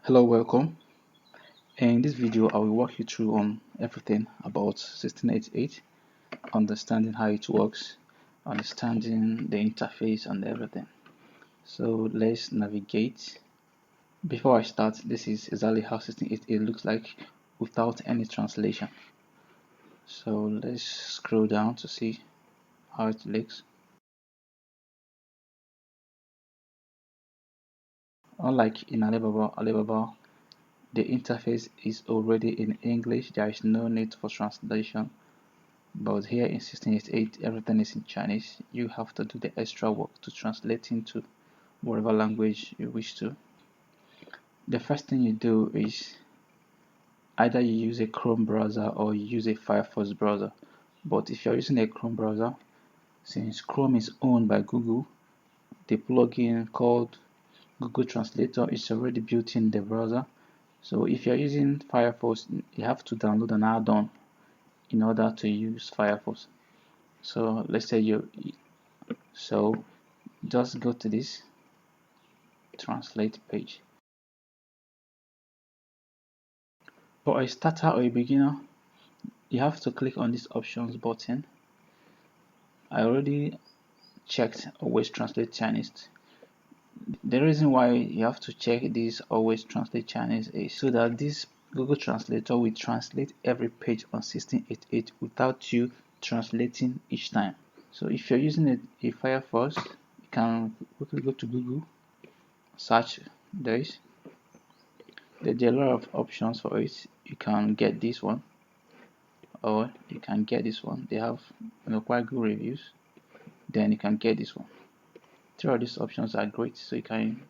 Hello, welcome. In this video, I will walk you through on everything about 1688, understanding how it works, understanding the interface and everything. So let's navigate. Before I start, this is exactly how 1688 looks like without any translation. So let's scroll down to see how it looks. Unlike in Alibaba, the interface is already in English. There is no need for translation. But here in 1688, everything is in Chinese. You have to do the extra work to translate into whatever language you wish to. The first thing you do is either you use a Chrome browser or you use a Firefox browser. But if you're using a Chrome browser, since Chrome is owned by Google, the plugin called Google Translator is already built in the browser. So if you're using Firefox, you have to download an add-on in order to use Firefox. So let's say so just go to this translate page. For a starter or a beginner, you have to click on this options button. I already checked always translate Chinese. The reason why you have to check this always translate Chinese is so that this Google Translator will translate every page on 1688 without you translating each time. So if you're using a Firefox, you can quickly go to Google, search this. There are a lot of options for it. You can get this one, or you can get this one. They have quite good reviews. Then you can get this one. Three of these options are great, so you can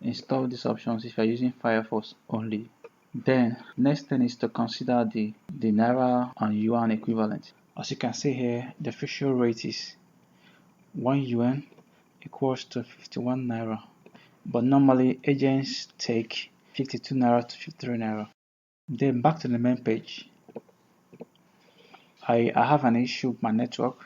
install these options if you're using Firefox only. Then next thing is to consider the Naira and Yuan equivalent. As you can see here, the official rate is 1 yuan equals to 51 naira, but normally agents take 52 naira to 53 naira. Then back to the main page. I have an issue with my network,